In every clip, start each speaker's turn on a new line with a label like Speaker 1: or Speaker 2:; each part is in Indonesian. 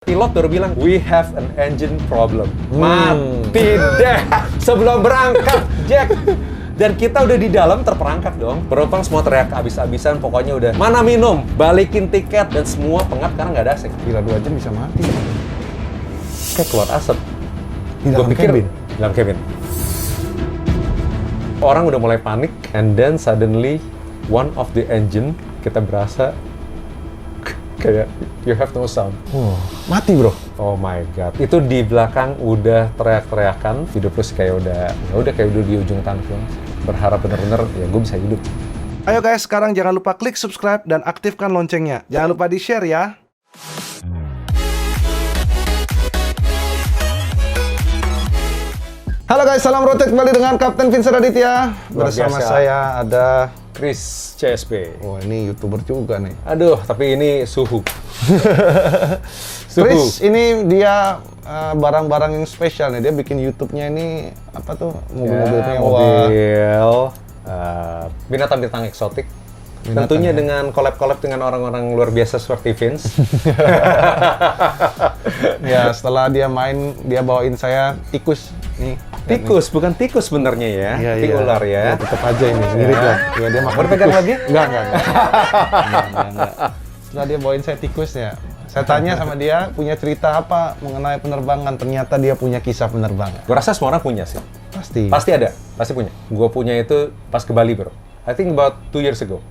Speaker 1: Pilot baru bilang, we have an engine problem. Mati deh sebelum berangkat, Jack. Dan kita udah di dalam terperangkap dong. Penumpang semua teriak abis-abisan, pokoknya udah mana minum, balikin tiket, dan semua pengap karena nggak ada AC.
Speaker 2: Gila 2 jam bisa mati.
Speaker 1: Kayak keluar asap.
Speaker 2: Di dalam cabin?
Speaker 1: Dalam cabin. Orang udah mulai panik, and then suddenly one of the engine kita berasa kayak you have no sound.
Speaker 2: Mati bro.
Speaker 1: Oh my god. Itu di belakang udah teriak-teriakan, hidup terus kayak udah kayak udah di ujung tanduk. Berharap bener-bener ya gue bisa hidup.
Speaker 2: Ayo guys, sekarang jangan lupa klik subscribe dan aktifkan loncengnya. Jangan lupa di-share ya. Halo guys, salam rotek kembali dengan Kapten Vincent Aditya. Bersama
Speaker 1: biasa.
Speaker 2: saya ada
Speaker 1: Chris CSP.
Speaker 2: oh ini YouTuber juga nih.
Speaker 1: Aduh, tapi ini suhu.
Speaker 2: Chris ini dia barang-barang yang spesial nih. Dia bikin YouTube-nya ini apa tuh? Mobil-mobil mewah.
Speaker 1: Mobil, binatang-binatang eksotik. Tentunya dengan collab-collab dengan orang-orang luar biasa seperti Vince.
Speaker 2: Ya, setelah dia main, dia bawain saya tikus nih.
Speaker 1: Tikus, bukan tikus sebenarnya ya.
Speaker 2: Iya,
Speaker 1: Ular ya.
Speaker 2: Tetap aja ini, mirip lah. Ya, dia makan
Speaker 1: Mau pegang
Speaker 2: tikus.
Speaker 1: lagi?
Speaker 2: Enggak. Enggak. Setelah dia bawain saya tikusnya, saya tanya sama dia, punya cerita apa mengenai penerbangan. Ternyata dia punya kisah penerbangan.
Speaker 1: Gue rasa semua orang punya sih.
Speaker 2: Pasti.
Speaker 1: Pasti ada, pasti punya. Gue punya itu pas ke Bali bro. I think about 2 years ago.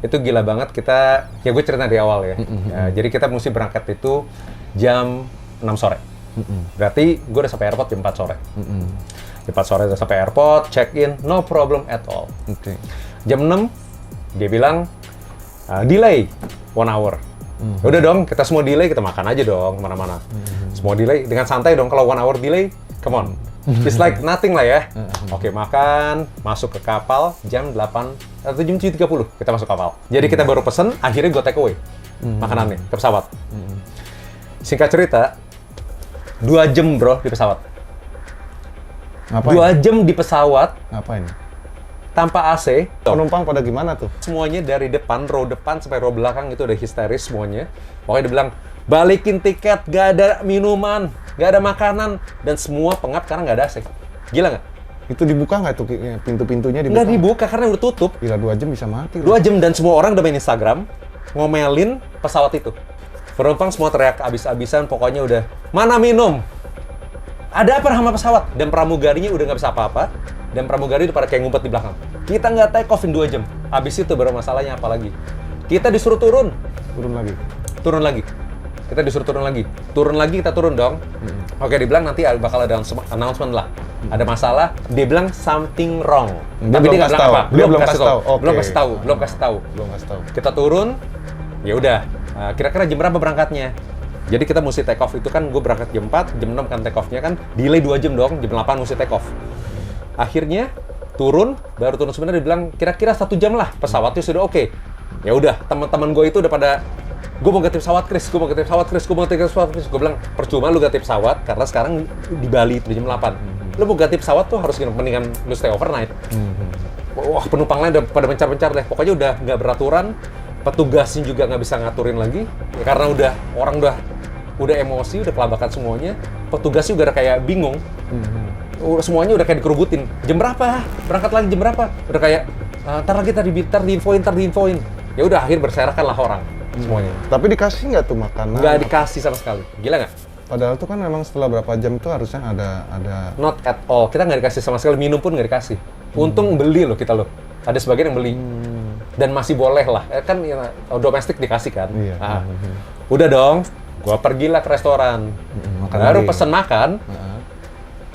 Speaker 1: Itu gila banget kita, ya gue cerita dari awal ya. Jadi kita mesti berangkat itu jam 6 sore. Berarti gue udah sampai airport jam 4 sore. Jam 4 sore udah sampai airport, check in, no problem at all.
Speaker 2: Oke.
Speaker 1: Jam 6, dia bilang, delay 1 hour. Udah dong, kita semua delay, kita makan aja dong, kemana-mana. Semua delay, dengan santai dong, kalau 1 hour delay, come on. It's like nothing lah ya. Oke, makan, masuk ke kapal, jam 8, atau jam 7.30, kita masuk kapal. Jadi kita baru pesen, akhirnya gue take away makanannya ke pesawat. Singkat cerita, 2 jam bro di pesawat.
Speaker 2: Ngapain?
Speaker 1: 2 jam di pesawat,
Speaker 2: Ngapain?
Speaker 1: tanpa AC.
Speaker 2: Penumpang pada gimana tuh?
Speaker 1: Semuanya dari depan, row depan sampai row belakang itu udah histeris semuanya. Pokoknya dia bilang, balikin tiket, gak ada minuman, gak ada makanan, dan semua pengap karena gak ada AC. Gila nggak?
Speaker 2: Itu dibuka nggak tuh pintu-pintunya dibuka?
Speaker 1: Nggak dibuka karena udah tutup.
Speaker 2: Gila 2 jam bisa mati.
Speaker 1: 2 jam dan semua orang udah main Instagram, ngomelin pesawat itu. Penumpang semua teriak abis-abisan, pokoknya udah, mana minum? Ada apa sama pesawat? Dan pramugarinya udah nggak bisa apa-apa, dan pramugari udah pada kayak ngumpet di belakang. Kita nggak take off in 2 jam. Abis itu baru masalahnya apa lagi? Kita disuruh turun.
Speaker 2: Turun lagi.
Speaker 1: Turun lagi. Kita disuruh turun lagi. Turun lagi, kita turun dong. Oke, dia bilang nanti bakal ada announcement lah. Ada masalah, dia bilang something wrong.
Speaker 2: Dia
Speaker 1: Tapi
Speaker 2: belum
Speaker 1: dia nggak
Speaker 2: kasih
Speaker 1: bilang
Speaker 2: tahu.
Speaker 1: apa.
Speaker 2: Dia belum kasih tahu. Oke.
Speaker 1: Belum kasih tahu. Belum kasih tahu.
Speaker 2: Belum kasih tahu.
Speaker 1: Kita turun, ya udah. Kira-kira jam berapa berangkatnya? Jadi kita mesti take off itu kan, gue berangkat jam 4, jam 6 kan take off-nya kan, delay 2 jam dong, jam 8 mesti take off. Akhirnya turun, baru turun sebenarnya dia bilang kira-kira 1 jam lah, pesawatnya sudah oke. Ya udah, teman-teman gue itu udah pada, gue mau ganti pesawat Chris, gue mau ganti pesawat Chris, gue mau ganti pesawat Chris. Gue bilang, percuma lu ganti pesawat, karena sekarang di Bali itu jam 8. Lu mau ganti pesawat tuh harus mendingan lu stay overnight. Wah, penumpang lain udah pada mencar-mencar deh, pokoknya udah nggak beraturan. Petugasnya juga nggak bisa ngaturin lagi, ya, karena orang udah emosi, udah kelabakan semuanya. Petugasnya udah kayak bingung, semuanya udah kayak dikerubutin. Jam berapa? Berangkat lagi jam berapa? Udah kayak ntar lagi ntar diinfoin. Ya udah akhir berserakan lah orang semuanya.
Speaker 2: Tapi dikasih nggak tuh makanan?
Speaker 1: Nggak dikasih sama sekali, gila nggak?
Speaker 2: Padahal tuh kan memang setelah berapa jam tuh harusnya ada.
Speaker 1: Not at all, kita nggak dikasih sama sekali, minum pun nggak dikasih. Untung beli loh kita loh, ada sebagian yang beli. Dan masih boleh lah, kan ya, domestik dikasih kan.
Speaker 2: Iya.
Speaker 1: Udah dong, gua pergilah ke restoran,
Speaker 2: makan
Speaker 1: baru
Speaker 2: lagi.
Speaker 1: pesen makan,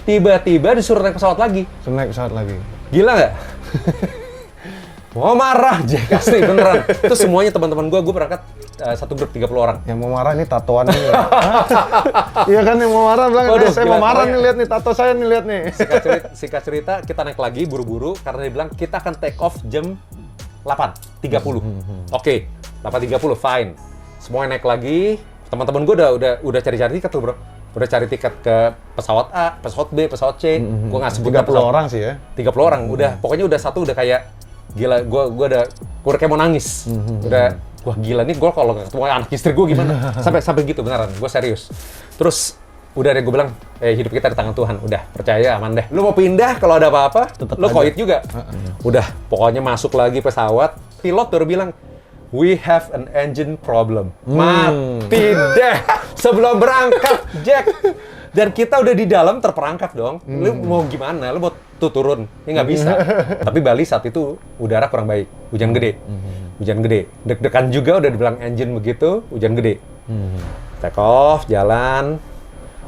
Speaker 1: tiba-tiba disuruh naik pesawat lagi.
Speaker 2: Naik pesawat lagi.
Speaker 1: Gila nggak? Mau marah, Jack, asli beneran. Itu semuanya teman-teman gua berangkat satu grup 30 orang.
Speaker 2: Yang mau marah ini tatoan nih. Iya kan yang mau marah bilang,
Speaker 1: Waduh,
Speaker 2: saya
Speaker 1: gila,
Speaker 2: mau marah
Speaker 1: pokoknya.
Speaker 2: nih, lihat nih tato saya nih, lihat nih.
Speaker 1: Singkat cerita, kita naik lagi buru-buru karena dia bilang kita akan take off jam 8.30. Oke, 8.30 fine. Semuanya naik lagi. Teman-teman gue udah cari-cari tiket tuh, bro. Udah cari tiket ke pesawat A, pesawat B, pesawat C. Gue nggak sebut
Speaker 2: 30 orang sih ya.
Speaker 1: 30 orang. Udah, pokoknya udah satu udah kayak gila. Gue udah kayak mau nangis. Udah wah gila nih gue kalau ketemu anak istri gue gimana? sampai gitu beneran, gue serius. Terus udah deh gue bilang, hidup kita di tangan Tuhan, udah percaya aman deh. Lu mau pindah kalau ada apa-apa, lu koit juga. Udah, pokoknya masuk lagi pesawat, pilot baru bilang, we have an engine problem. Mati deh sebelum berangkat, Jack. Dan kita udah di dalam terperangkap dong. Lu mau gimana? Lu mau turun? Ya nggak bisa. Tapi Bali saat itu udara kurang baik, hujan gede. Hujan gede. Deg-degan juga udah dibilang engine begitu, hujan gede. Take off, jalan.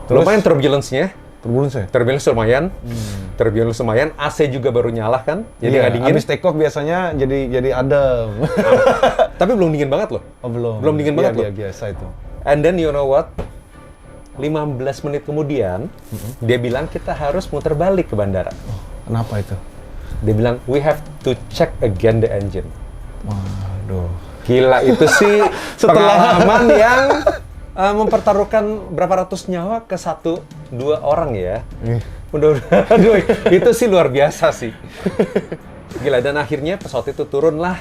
Speaker 2: Terus?
Speaker 1: Lumayan turbulence-nya.
Speaker 2: Turbulence ya?
Speaker 1: Turbulence lumayan. AC juga baru nyala kan, jadi nggak dingin.
Speaker 2: Abis take off biasanya jadi adem.
Speaker 1: Tapi belum dingin banget loh.
Speaker 2: Oh, belum.
Speaker 1: Belum dingin banget loh.
Speaker 2: Biasa itu.
Speaker 1: And then you know what? 15 menit kemudian, dia bilang kita harus muter balik ke bandara.
Speaker 2: Kenapa itu?
Speaker 1: Dia bilang, we have to check again the engine.
Speaker 2: Waduh.
Speaker 1: Gila, itu sih pengalaman yang mempertaruhkan berapa ratus nyawa ke 1-2 orang ya. Aduh, itu sih luar biasa sih. Gila, dan akhirnya pesawat itu turun lah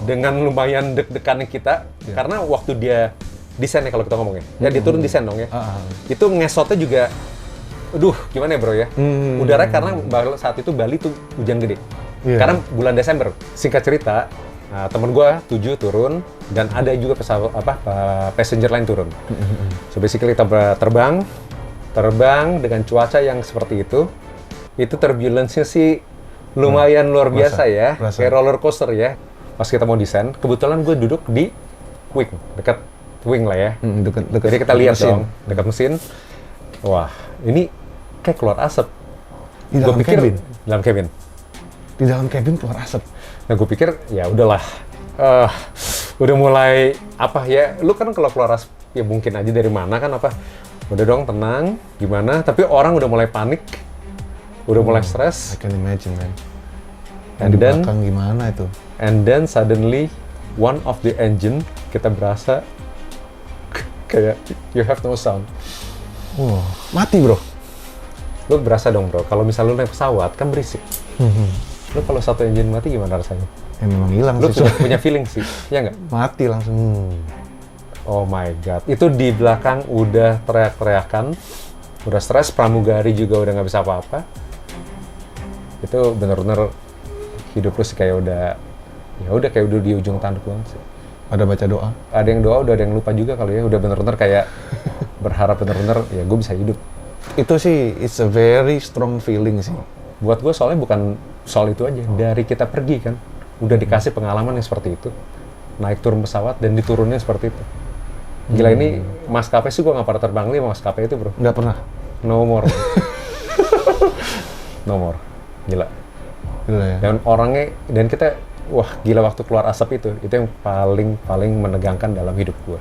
Speaker 1: dengan lumayan deg-degannya kita. Karena waktu dia desain ya kalau kita ngomongnya. Ya dia turun desain dong ya. Itu ngesotnya juga, aduh gimana ya bro ya. Udara karena saat itu Bali tuh hujan gede. Karena bulan Desember. Singkat cerita, temen gue 7 turun dan ada juga pesawat passenger lain turun. So basically kita terbang dengan cuaca yang seperti itu turbulence-nya sih lumayan luar biasa ya. Kayak roller coaster ya. Pas kita mau desain, kebetulan gue duduk di wing, dekat wing lah ya.
Speaker 2: Dekat
Speaker 1: Jadi kita lihat dong, dekat mesin. Wah, ini kayak keluar asap.
Speaker 2: Di dalam cabin?
Speaker 1: Dalam cabin.
Speaker 2: Di dalam cabin keluar asap?
Speaker 1: Nah, gue pikir, ya udahlah. Udah mulai, apa ya, lu kan kalau keluar asap, ya mungkin aja dari mana kan, apa. Udah dong, tenang, gimana. Tapi orang udah mulai panik. Udah mulai stres.
Speaker 2: I can imagine, man.
Speaker 1: And
Speaker 2: di
Speaker 1: then,
Speaker 2: belakang gimana itu?
Speaker 1: And then suddenly, one of the engine, kita berasa kayak you have no sound.
Speaker 2: Wow, mati bro.
Speaker 1: Lu berasa dong bro, kalau misalnya lu naik pesawat kan berisik. Lu kalau satu engine mati gimana rasanya?
Speaker 2: Ya memang hilang
Speaker 1: lu
Speaker 2: sih.
Speaker 1: Lu punya feeling sih, ya nggak?
Speaker 2: Mati langsung.
Speaker 1: Oh my god, itu di belakang udah teriak-teriakan, udah stres, pramugari juga udah nggak bisa apa-apa. Itu bener-bener hidup lu sih kayak udah kayak udah di ujung tanduk banget sih.
Speaker 2: Ada baca doa?
Speaker 1: Ada yang doa, udah ada yang lupa juga kali ya. Udah bener-bener kayak berharap bener-bener ya gue bisa hidup.
Speaker 2: Itu sih, it's a very strong feeling sih.
Speaker 1: Buat gue soalnya bukan soal itu aja. Dari kita pergi kan, udah dikasih pengalaman yang seperti itu. Naik turun pesawat dan diturunnya seperti itu. Gila ini maskapai sih gue nggak pernah terbang nih sama maskapai itu bro.
Speaker 2: Nggak pernah?
Speaker 1: No more. No more. Gila.
Speaker 2: Gila ya?
Speaker 1: Dan orangnya, dan kita wah gila waktu keluar asap itu yang paling menegangkan dalam hidup gue.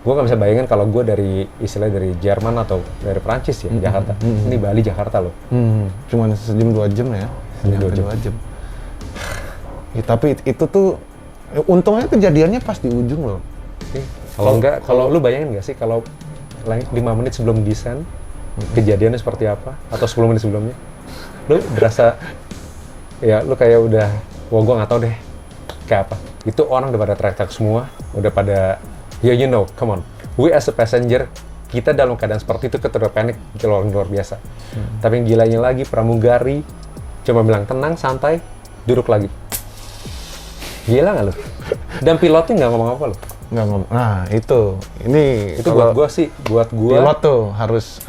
Speaker 1: Gue nggak bisa bayangin kalau gue dari Jerman atau dari Perancis ya, Jakarta. Ini Bali Jakarta loh.
Speaker 2: Cuman sejam 2 jam ya?
Speaker 1: Sejam 2 jam.
Speaker 2: Ya, tapi itu tuh untungnya kejadiannya pas di ujung loh.
Speaker 1: Kalau lu bayangin nggak sih kalau 5 menit sebelum desain kejadiannya seperti apa atau 10 menit sebelumnya, lu berasa ya lu kayak udah wah gue nggak tahu deh kayak apa. Itu orang udah pada teriak-teriak semua, udah pada ya you know, come on. We as a passenger, kita dalam keadaan seperti itu kita udah panik, luar biasa. Tapi yang gilanya lagi pramugari cuma bilang tenang, santai, duduk lagi. Gila nggak lu? Dan pilotnya nggak ngomong apa lu?
Speaker 2: Nggak ngomong. Nah itu
Speaker 1: buat gue sih,
Speaker 2: pilot tuh harus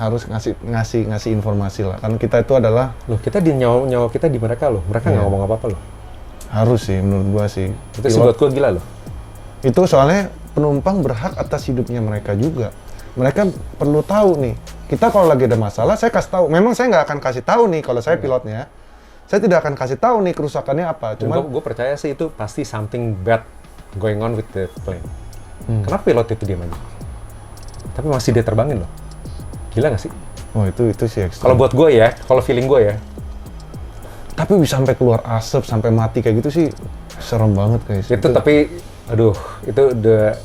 Speaker 2: ngasih informasi lah. Kan kita itu adalah
Speaker 1: kita di nyawa kita di mereka loh. Mereka nggak ngomong apa-apa loh.
Speaker 2: Harus sih menurut gua sih.
Speaker 1: Itu sih buat gua gila loh.
Speaker 2: Itu soalnya penumpang berhak atas hidupnya mereka juga. Mereka perlu tahu nih. Kita kalau lagi ada masalah, saya kasih tahu. Memang saya nggak akan kasih tahu nih kalau saya pilotnya. Saya tidak akan kasih tahu nih kerusakannya apa. Cuma
Speaker 1: gue percaya sih itu pasti something bad going on with the plane. Kenapa pilot itu diam aja? Tapi masih dia terbangin loh. Gila nggak sih?
Speaker 2: Oh itu sih ekstrim.
Speaker 1: Kalau buat gue ya, kalau feeling gue ya.
Speaker 2: Tapi bisa sampai keluar asap, sampai mati kayak gitu sih serem banget guys.
Speaker 1: Itu tapi, aduh, itu udah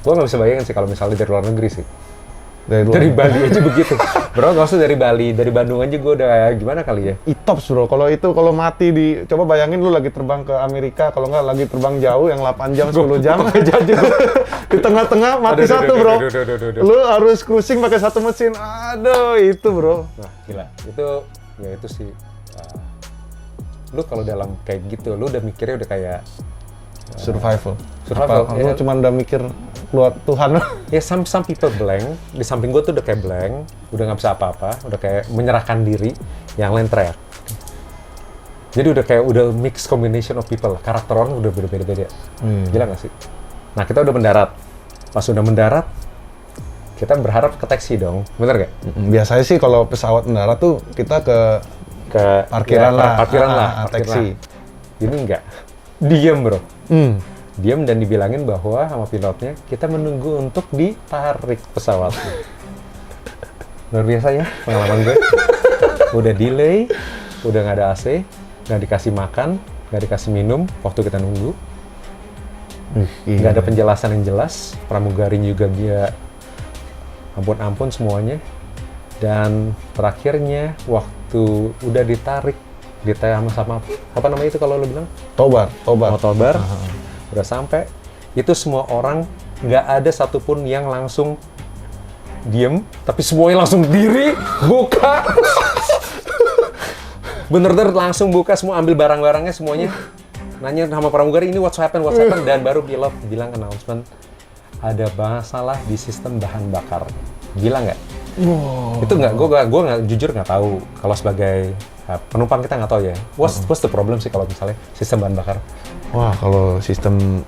Speaker 1: gue nggak bisa bayangin sih kalau misalnya dari luar negeri sih. Dari Bali aja begitu. Bro, nggak usah dari Bali, dari Bandung aja gue udah gimana kali ya?
Speaker 2: Itops bro, kalau mati coba bayangin lu lagi terbang ke Amerika, kalau nggak lagi terbang jauh yang 8 jam, 10 jam. Di tengah-tengah mati satu bro. Lu harus cruising pakai satu mesin. Aduh, itu bro.
Speaker 1: Nah, gila. Itu sih. Lu kalau dalam kayak gitu, lu udah mikirnya udah kayak
Speaker 2: Survival.
Speaker 1: Ya.
Speaker 2: Lu cuma udah mikir keluar Tuhan.
Speaker 1: Ya, some people blank. Di samping gue tuh udah kayak blank, udah nggak bisa apa-apa, udah kayak menyerahkan diri. Yang lain teriak. Jadi udah mix combination of people. Karakter orang udah beda-beda. Gila nggak sih? Nah, kita udah mendarat. Pas udah mendarat, kita berharap ke taksi dong, bener nggak?
Speaker 2: Biasanya sih kalau pesawat mendarat tuh kita ke parkiran lah, taksi.
Speaker 1: Ini enggak. Diam bro. Diam dan dibilangin bahwa sama pilotnya kita menunggu untuk ditarik pesawatnya. Luar biasa ya pengalaman gue. Udah delay, udah nggak ada AC, nggak dikasih makan, nggak dikasih minum waktu kita nunggu. Nggak ada penjelasan yang jelas. Pramugari juga dia ampun semuanya. Dan terakhirnya waktu udah ditarik sama apa namanya itu kalau lo bilang?
Speaker 2: Tobar.
Speaker 1: Udah sampai, itu semua orang nggak ada satupun yang langsung diem, tapi semuanya langsung diri, buka. Bener-bener langsung buka, semua ambil barang-barangnya semuanya. Nanya sama pramugari ini what's happened, dan baru pilot bilang announcement, ada masalah di sistem bahan bakar. Gila nggak?
Speaker 2: Wow.
Speaker 1: Itu nggak, gue nggak, jujur nggak tahu. Kalau sebagai penumpang kita nggak tahu ya. What's the problem sih kalau misalnya sistem bahan bakar?
Speaker 2: Wah, kalau sistem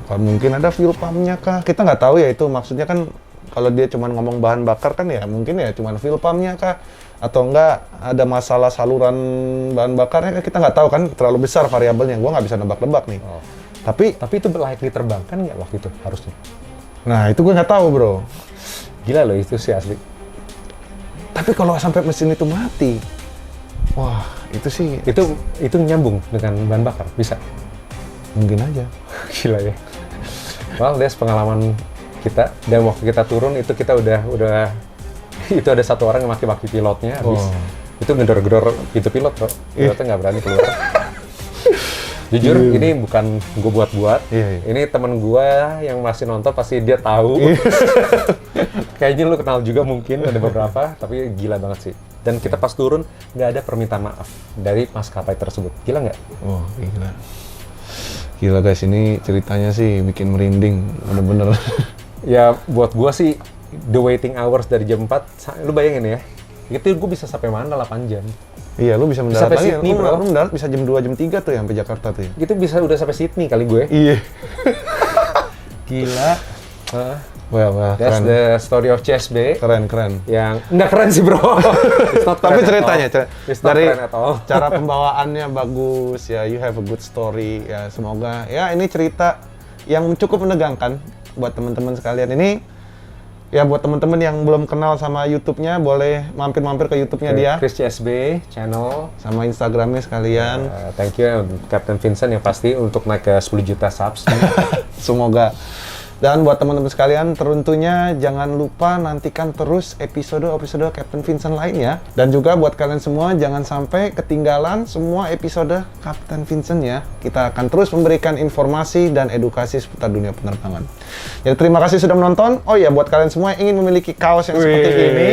Speaker 2: mungkin ada fuel pumpnya kah? Kita nggak tahu ya itu. Maksudnya kan kalau dia cuma ngomong bahan bakar kan ya mungkin ya cuma fuel pumpnya kah? Atau enggak ada masalah saluran bahan bakarnya, kita nggak tahu kan, terlalu besar variabelnya. Gua nggak bisa nebak-nebak nih. Tapi
Speaker 1: itu layak diterbangkan nggak waktu itu harusnya?
Speaker 2: Nah itu gue nggak tahu bro.
Speaker 1: Gila loh itu sih asli.
Speaker 2: Tapi kalau sampai mesin itu mati, wah itu sih
Speaker 1: itu nyambung dengan bahan bakar bisa?
Speaker 2: Mungkin aja.
Speaker 1: Gila ya. Well, that's pengalaman kita. Dan waktu kita turun itu kita udah itu ada satu orang yang maki-maki pilotnya habis. Itu gedor-gedor pintu pilot bro. Pilotnya nggak berani keluar. Jujur, ini bukan gue buat-buat. Ini temen gue yang masih nonton pasti dia tahu. Kayaknya lu kenal juga mungkin, ada beberapa. Tapi gila banget sih. Dan kita pas turun, nggak ada permintaan maaf dari maskapai tersebut. Gila nggak?
Speaker 2: Oh, gila. Gila guys, ini ceritanya sih bikin merinding. Bener-bener.
Speaker 1: Ya, buat gue sih, the waiting hours dari jam 4, lu bayangin ya. Itu gue bisa sampai mana 8 jam.
Speaker 2: Iya, lu bisa mendarat lagi.
Speaker 1: Sydney, bro.
Speaker 2: Lu mendarat bisa jam 2, jam 3 tuh sampai Jakarta tuh ya.
Speaker 1: Itu bisa udah sampai Sydney kali gue.
Speaker 2: Iya.
Speaker 1: Gila.
Speaker 2: Wah,
Speaker 1: That's
Speaker 2: keren.
Speaker 1: the story of CSB.
Speaker 2: Keren.
Speaker 1: Yang nggak keren sih bro.
Speaker 2: Tapi ceritanya, dari
Speaker 1: keren at all.
Speaker 2: cara pembawaannya bagus ya. You have a good story ya. Semoga ya ini cerita yang cukup menegangkan buat teman-teman sekalian ini. Ya buat teman-teman yang belum kenal sama YouTube-nya, boleh mampir-mampir ke YouTube-nya dia.
Speaker 1: Chris CSB channel.
Speaker 2: Sama Instagram-nya sekalian.
Speaker 1: Thank you Captain Vincent yang pasti untuk naik ke 10 juta subs.
Speaker 2: Semoga. Dan buat teman-teman sekalian, tentunya jangan lupa nantikan terus episode-episode Captain Vincent lainnya. Dan juga buat kalian semua, jangan sampai ketinggalan semua episode Captain Vincent ya. Kita akan terus memberikan informasi dan edukasi seputar dunia penerbangan. Jadi terima kasih sudah menonton. Oh ya, buat kalian semua yang ingin memiliki kaos yang seperti ini,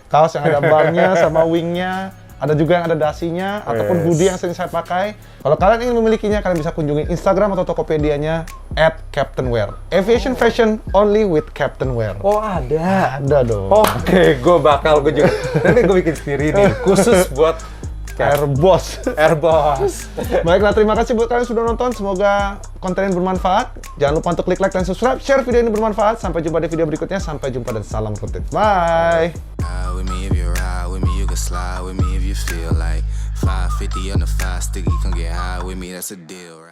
Speaker 2: kaos yang ada barnya sama wingnya, ada juga yang ada dasinya, ataupun hoodie yang sering saya pakai. Kalau kalian ingin memilikinya, kalian bisa kunjungi Instagram atau Tokopedia-nya @CaptainWear. Aviation fashion only with Captain Wear.
Speaker 1: Oh ada?
Speaker 2: Ada dong.
Speaker 1: Oke, gue juga. Nanti gue bikin sendiri nih, khusus buat
Speaker 2: Airboss. Baiklah, terima kasih buat kalian yang sudah nonton. Semoga konten ini bermanfaat. Jangan lupa untuk klik like dan subscribe, share video ini bermanfaat. Sampai jumpa di video berikutnya. Sampai jumpa dan salam konten. Bye.
Speaker 3: Ride with me if you ride with me, you can slide with me if you feel like 550 on the 5 sticky, come get high with me, that's a deal, right?